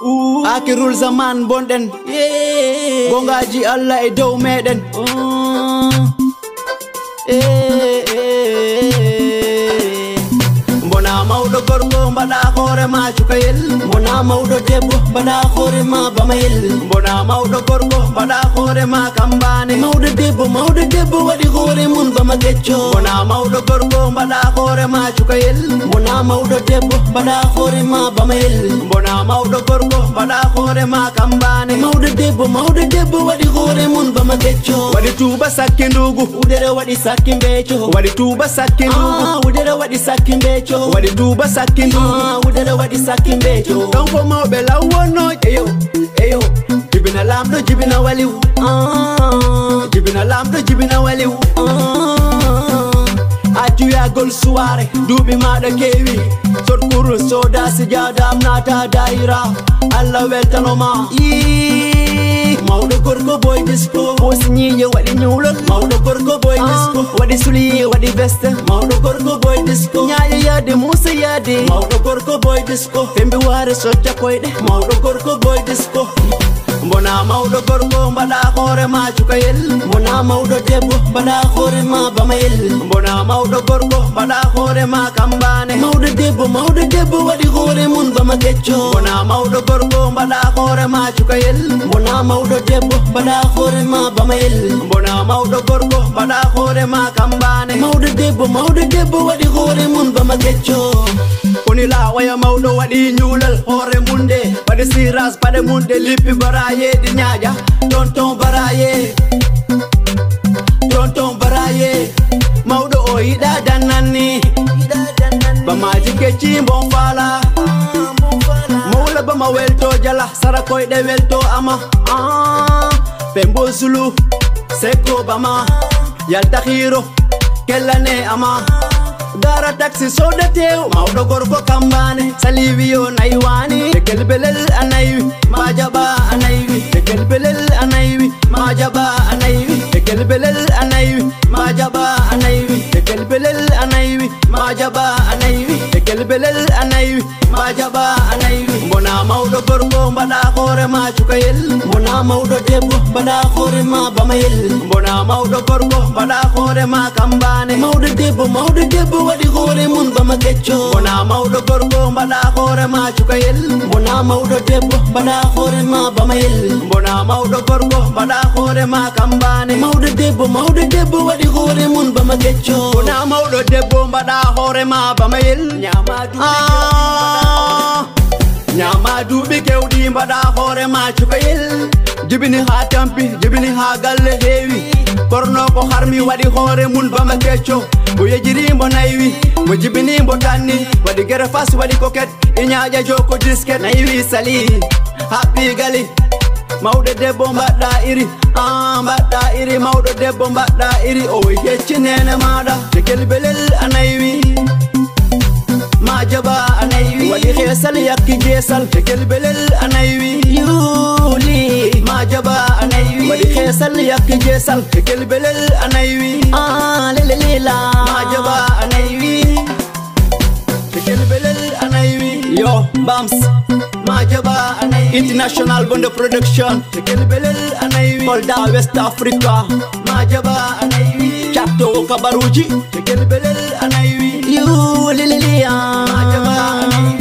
akirul zaman bonɗen gongaji Allah e dow meɗen Bona mawɗo gorgo mbaɗa hoore ma cukayel Bona mawɗo debbo mbaɗa hoore ma bamayel Bona mawɗo gorgo mbaɗa hoore ma kambane Mawɗo debbo waɗi hoore mun bama kecco Bona mawɗo gorgo mbaɗa hoore ma cukayel Bona mawɗo debbo mbaɗa hoore ma bamayel Bona mawɗo gorgo mbaɗa hoore ma kambane Mawɗo debbo waɗi hoore mun bama kecco Waɗi tuuba sakki ndugu udere waɗi sakki mbeeco Waɗi tuuba sakki ndugu udere waɗi sakki mbeeco Waɗi tuuba sakki ndugu udere waɗi sakki mbeeco Ɗon ko mawɓe lawwonno eyo jibina lamɗo jibina waliw jibina lamɗo jibina waliw Atuyagol suware duuɓi maɗa kewi sotkur soda sijadam nata daira Allah weltanoma mawɗo gorko boy disco hosi ñiye waɗi ñuulol mawɗo gorko boy disco waɗi suliye waɗi veste mawɗo gorko boy disco ñaaye yaade musa yaade mawɗo gorko boy disco fembe waare socca koyɗe mawɗo gorko boy disco Bona mawɗo gorgo mbaɗa hoore ma cukayel Bona mawɗo debbo mbaɗa hoore ma bamayel Bona mawɗo gorgo mbaɗa hoore ma kambane Mawɗo debbo waɗi hoore mun bama kecco Bona mawɗo gorgo mbaɗa hoore ma cukayel Bona mawɗo debbo mbaɗa hoore ma bamayel Bona mawɗo gorgo mbaɗa hoore ma kambane Mawɗo debbo waɗi hoore mun bama kecco Koni lawaya mawɗo waɗi ñuulal hoore munde waɗi siras paɗe munde lippi baraye ɗi ñaaƴa tonton baraye mawɗo o yiɗa dannanni bamaji kecci bon fala mawla bama welto jala sara koyɗe welto ama ɓe zulu sekko bama yalta hiro kellane ama Dara taxi soda tew mawɗo gorko kambane saliwiyo naywani tekel belel anaywi majaba anaywi tekel belel anaywi majaba anaywi tekel belel anaywi majaba anaywi tekel belel anaywi majaba anaywi tekel belel anaywi majaba anaywi Bona mawɗo gorgo mbaɗa hoore ma cukayel Bona mawɗo debbo mbaɗa hoore ma bamayel Bona mawɗo gorgo mbaɗa hoore ma kambane Mawɗo debbo waɗi hoore mun bama kecco Bona mawɗo gorgo mbaɗa hoore ma cukayel Bona mawɗo debbo mbaɗa hoore ma bamayel Bona mawɗo gorgo mbaɗa hoore ma kambane Mawɗo debbo waɗi hoore mun bama kecco Bona mawɗo debbo mbaɗa hoore ma bamayel Nyama duuɓi kewɗi mbaɗa hoore ma cukayel jibini ha tampi jibini ha galle heewi ɓorno ko harmi waɗi hoore mun bama kecco mo yejiri mbo naywi mo jibini mbo tanni waɗi gere fas waɗi koket e ñaaƴa joko disket naywi sali haɓɓi gali mawɗo debbo mbaɗɗa iri mawɗo debbo mbaɗɗa iri o yecci nene maɗa tekel belel anaywi majaba anaywi waɗi heesal yakki jeesal tekel belel anaywi yuli majaba anaywi waɗi heesal yakki jeesal tekel belel anaywi lelelila majaba anaywi tekel belel anaywi yo bams majaba anaywi international bonde production tekel belel anaywi kolda west africa majaba anaywi chatto kabaruji tekel belel anaywi yu liliya majaba anaywi